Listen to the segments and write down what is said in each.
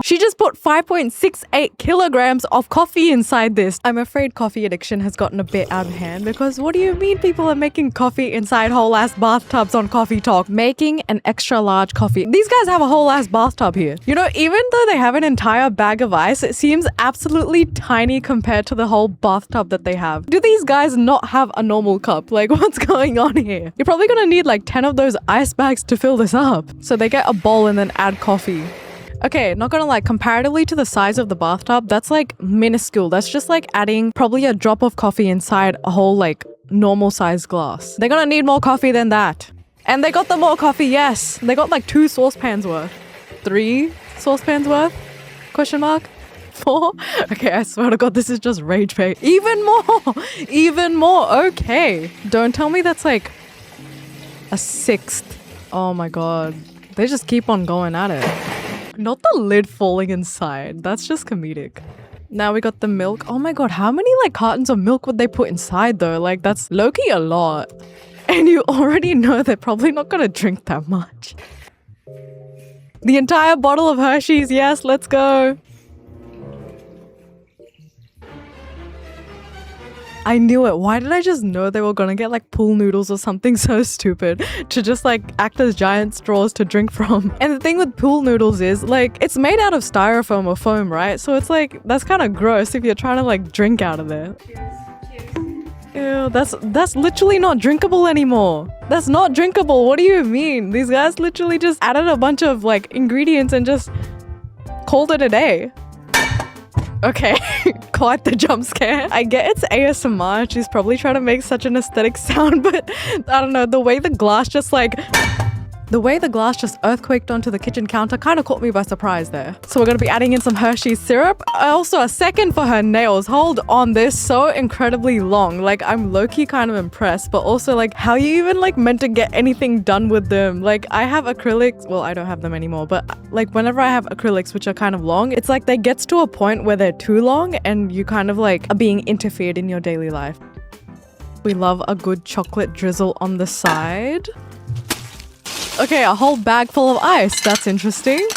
She just put 5.68 kilograms of coffee inside this. I'm afraid coffee addiction has gotten a bit out of hand because what do you mean people are making coffee inside whole ass bathtubs on Coffee Talk? Making an extra large coffee. These guys have a whole ass bathtub here. You know, even though they have an entire bag of ice, it seems absolutely tiny compared to the whole bathtub that they have. Do these guys not have a normal cup? Like, what's going on here? You're probably gonna need like 10 of those ice bags to fill this up. So they get a bowl and then add coffee. Okay, not gonna lie, comparatively to the size of the bathtub, that's like minuscule. That's just like adding probably a drop of coffee inside a whole like normal sized glass. They're gonna need more coffee than that. And they got the more coffee, yes. They got like 2 saucepans worth. 3 saucepans worth? Question mark? 4? Okay, I swear to God, this is just rage bait. Even more! Even more! Okay. Don't tell me that's like a 6th. Oh my God. They just keep on going at it. Not the lid falling inside. That's just comedic. Now we got the milk. Oh my God, how many like cartons of milk would they put inside though? Like that's low-key a lot. And you already know they're probably not gonna drink that much. The entire bottle of Hershey's, yes, let's go. I knew it. Why did I just know they were gonna get like pool noodles or something so stupid to just like act as giant straws to drink from? And the thing with pool noodles is like it's made out of styrofoam or foam, right? So it's like that's kind of gross if you're trying to like drink out of there. Ew, that's literally not drinkable anymore. That's not drinkable. What do you mean? These guys literally just added a bunch of like ingredients and just called it a day. Okay, quite the jump scare. I get it's ASMR. She's probably trying to make such an aesthetic sound, but I don't know, the way the glass just earthquaked onto the kitchen counter kind of caught me by surprise there. So we're going to be adding in some Hershey's syrup. Also a second for her nails. Hold on, they're so incredibly long. Like I'm low-key kind of impressed, but also like how you even like meant to get anything done with them. Like I have acrylics. Well, I don't have them anymore, but like whenever I have acrylics, which are kind of long, it's like they gets to a point where they're too long and you kind of like are being interfered in your daily life. We love a good chocolate drizzle on the side. Okay, a whole bag full of ice. That's interesting.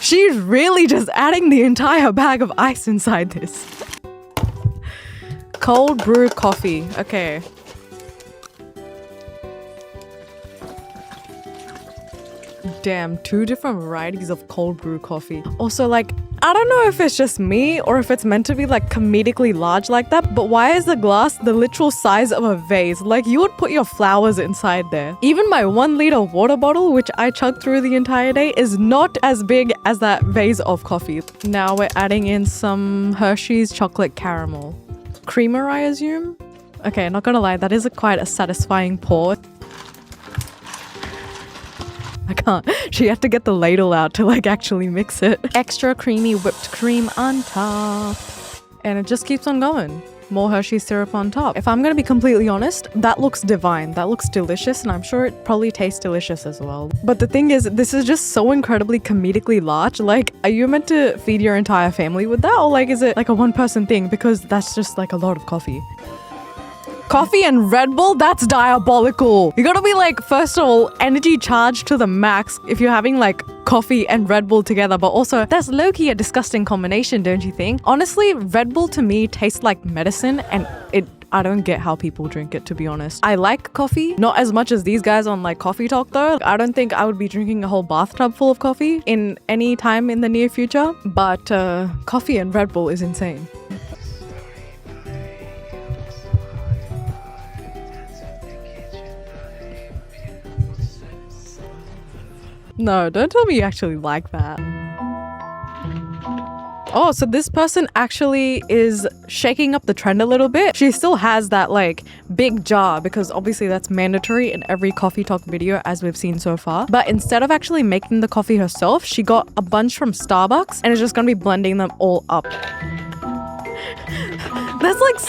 She's really just adding the entire bag of ice inside this. Cold brew coffee. Okay. Damn, 2 different varieties of cold brew coffee. Also, like, I don't know if it's just me or if it's meant to be like comedically large like that, but why is the glass the literal size of a vase? Like you would put your flowers inside there. Even my 1-liter water bottle, which I chugged through the entire day, is not as big as that vase of coffee. Now we're adding in some Hershey's chocolate caramel. Creamer, I assume? Okay, not gonna lie, that is quite a satisfying pour. I can't. She had to get the ladle out to like actually mix it. Extra creamy whipped cream on top. And it just keeps on going. More Hershey syrup on top. If I'm gonna be completely honest, that looks divine. That looks delicious and I'm sure it probably tastes delicious as well. But the thing is, this is just so incredibly comedically large. Like, are you meant to feed your entire family with that? Or like, is it like a 1-person thing? Because that's just like a lot of coffee. Coffee and Red Bull? That's diabolical. You gotta be like, first of all, energy charged to the max if you're having like coffee and Red Bull together, but also that's low-key a disgusting combination, don't you think? Honestly, Red Bull to me tastes like medicine and I don't get how people drink it, to be honest. I like coffee, not as much as these guys on like Coffee Talk though. I don't think I would be drinking a whole bathtub full of coffee in any time in the near future, but coffee and Red Bull is insane. No, don't tell me you actually like that. Oh, so this person actually is shaking up the trend a little bit. She still has that like big jar because obviously that's mandatory in every Coffee Talk video as we've seen so far. But instead of actually making the coffee herself, she got a bunch from Starbucks and is just gonna be blending them all up. That's like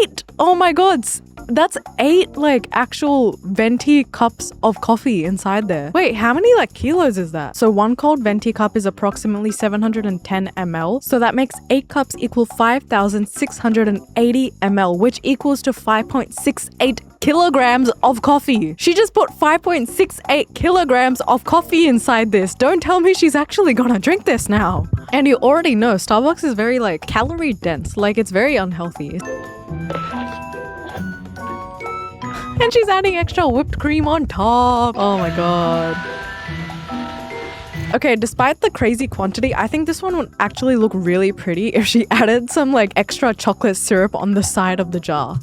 8. Oh my God. That's 8 like actual venti cups of coffee inside there. Wait, how many like kilos is that? So 1 cold venti cup is approximately 710 ml. So that makes 8 cups equal 5,680 ml, which equals to 5.68 kilograms of coffee. She just put 5.68 kilograms of coffee inside this. Don't tell me she's actually gonna drink this now. And you already know Starbucks is very like calorie dense. Like it's very unhealthy. And she's adding extra whipped cream on top. Oh my god. Okay, despite the crazy quantity, I think this one would actually look really pretty if she added some like extra chocolate syrup on the side of the jar.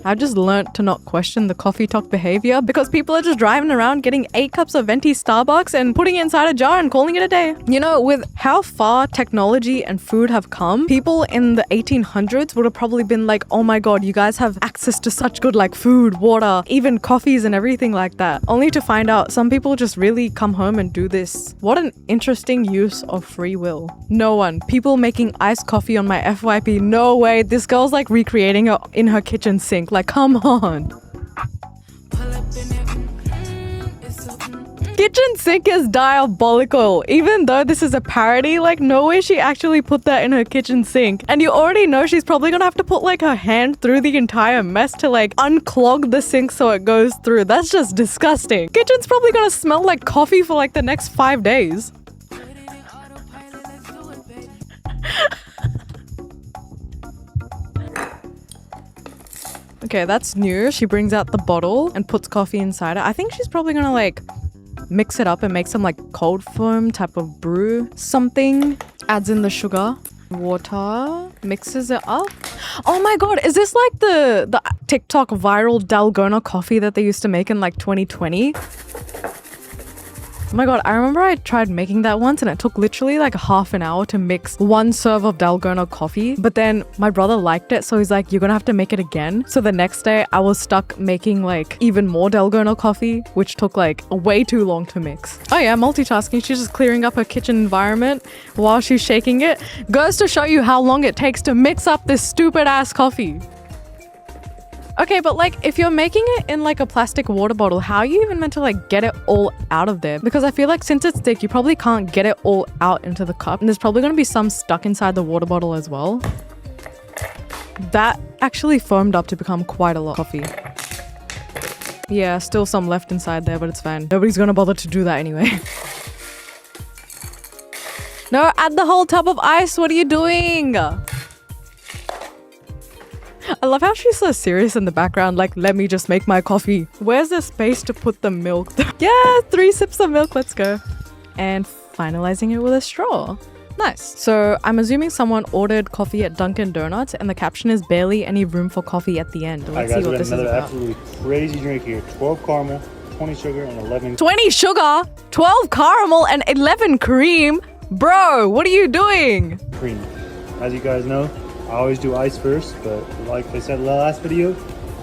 I've just learnt to not question the coffee talk behavior because people are just driving around getting 8 cups of venti Starbucks and putting it inside a jar and calling it a day. You know, with how far technology and food have come, people in the 1800s would have probably been like, oh my god, you guys have access to such good like food, water, even coffees and everything like that. Only to find out some people just really come home and do this. What an interesting use of free will. No one. People making iced coffee on my FYP. No way. This girl's like recreating it in her kitchen sink. Like, come on. Kitchen sink is diabolical. Even though this is a parody, like no way she actually put that in her kitchen sink. And you already know she's probably gonna have to put like her hand through the entire mess to like unclog the sink so it goes through. That's just disgusting. Kitchen's probably gonna smell like coffee for like the next 5 days. Okay, that's new. She brings out the bottle and puts coffee inside it. I think she's probably gonna like mix it up and make some like cold foam type of brew something. Adds in the sugar, water, mixes it up. Oh my god, is this like the TikTok viral Dalgona coffee that they used to make in like 2020? Oh my god, I remember I tried making that once and it took literally like half an hour to mix 1 serve of Dalgona coffee. But then my brother liked it, so he's like, you're gonna have to make it again. So the next day I was stuck making like even more Dalgona coffee, which took like way too long to mix. Oh yeah, multitasking. She's just clearing up her kitchen environment while she's shaking it. Goes to show you how long it takes to mix up this stupid ass coffee. Okay, but like if you're making it in like a plastic water bottle, how are you even meant to like get it all out of there? Because I feel like since it's thick, you probably can't get it all out into the cup. And there's probably going to be some stuck inside the water bottle as well. That actually foamed up to become quite a lot of coffee. Yeah, still some left inside there, but it's fine. Nobody's going to bother to do that anyway. No, add the whole tub of ice. What are you doing? I love how she's so serious in the background, like, let me just make my coffee. Where's the space to put the milk? Yeah, 3 sips of milk, let's go. And finalizing it with a straw. Nice. So I'm assuming someone ordered coffee at Dunkin' Donuts and the caption is barely any room for coffee at the end. Let's see what this is about. Another absolutely crazy drink here. 12 caramel, 20 sugar, and 11... 20 sugar, 12 caramel, and 11 cream? Bro, what are you doing? Cream. As you guys know, I always do ice first, but like I said in the last video,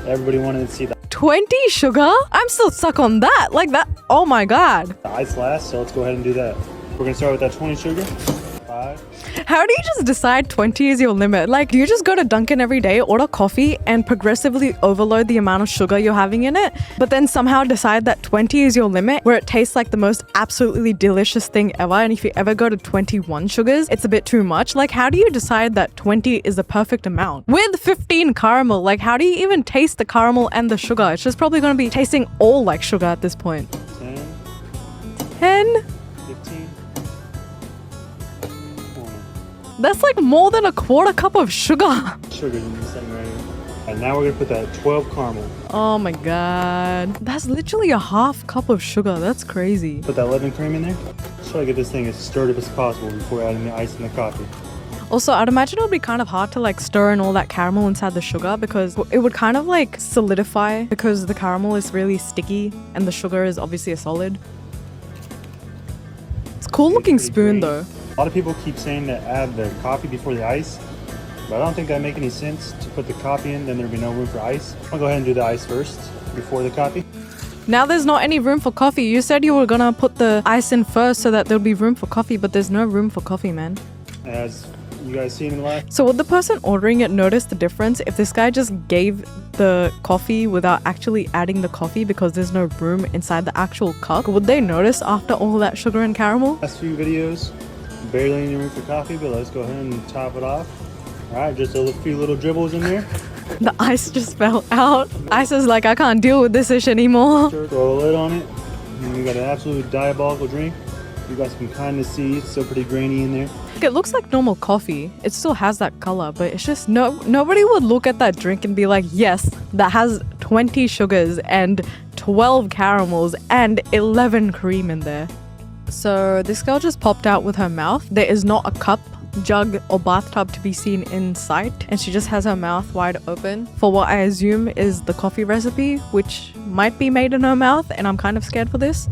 everybody wanted to see the 20 sugar? I'm still stuck on that. Like that. Oh my god. ice last, so let's go ahead and do that. We're gonna start with that 20 sugar. 5. How do you just decide 20 is your limit? Like, do you just go to Dunkin' every day, order coffee, and progressively overload the amount of sugar you're having in it, but then somehow decide that 20 is your limit, where it tastes like the most absolutely delicious thing ever, and if you ever go to 21 sugars, it's a bit too much? Like, how do you decide that 20 is the perfect amount? With 15 caramel, like, how do you even taste the caramel and the sugar? It's just probably going to be tasting all like sugar at this point. 10? 15. That's like more than a quarter cup of sugar. Sugar in this thing right here. And now we're gonna put that 12 caramel. Oh my god. That's literally a half cup of sugar. That's crazy. Put that 11 cream in there. Try to get this thing as stirred up as possible before adding the ice and the coffee. Also, I'd imagine it would be kind of hard to like stir in all that caramel inside the sugar because it would kind of like solidify because the caramel is really sticky and the sugar is obviously a solid. It's a cool looking spoon though. A lot of people keep saying to add the coffee before the ice, but I don't think that make any sense to put the coffee in, then there'd be no room for ice. I'll go ahead and do the ice first before the coffee. Now there's not any room for coffee. You said you were gonna put the ice in first so that there'll be room for coffee, but there's no room for coffee, man. As you guys seen in the last. So would the person ordering it notice the difference if this guy just gave the coffee without actually adding the coffee because there's no room inside the actual cup? Would they notice after all that sugar and caramel? Last few videos, Barely any room for coffee, but let's go ahead and top it off. All right, just a few little dribbles in there. The ice just fell out. Ice is like, I can't deal with this ish anymore. Throw a lid on it. And you got an absolute diabolical drink. You got some kindness seeds, still pretty grainy in there. It looks like normal coffee. It still has that color, but it's just nobody would look at that drink and be like, yes, that has 20 sugars and 12 caramels and 11 cream in there. So this girl just popped out with her mouth. There is not a cup, jug or bathtub to be seen in sight, and she just has her mouth wide open for what I assume is the coffee recipe, which might be made in her mouth, and I'm kind of scared for this.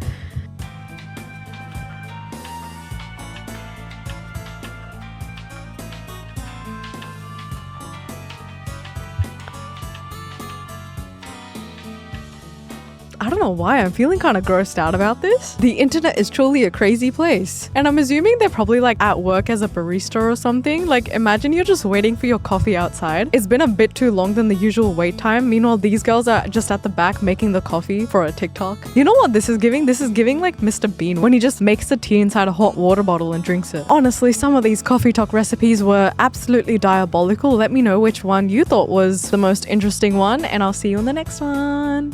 I don't know why, I'm feeling kind of grossed out about this. The internet is truly a crazy place. And I'm assuming they're probably like at work as a barista or something. Like imagine you're just waiting for your coffee outside. It's been a bit too long than the usual wait time. Meanwhile, these girls are just at the back making the coffee for a TikTok. You know what this is giving? This is giving like Mr. Bean when he just makes the tea inside a hot water bottle and drinks it. Honestly, some of these coffee talk recipes were absolutely diabolical. Let me know which one you thought was the most interesting one, and I'll see you in the next one.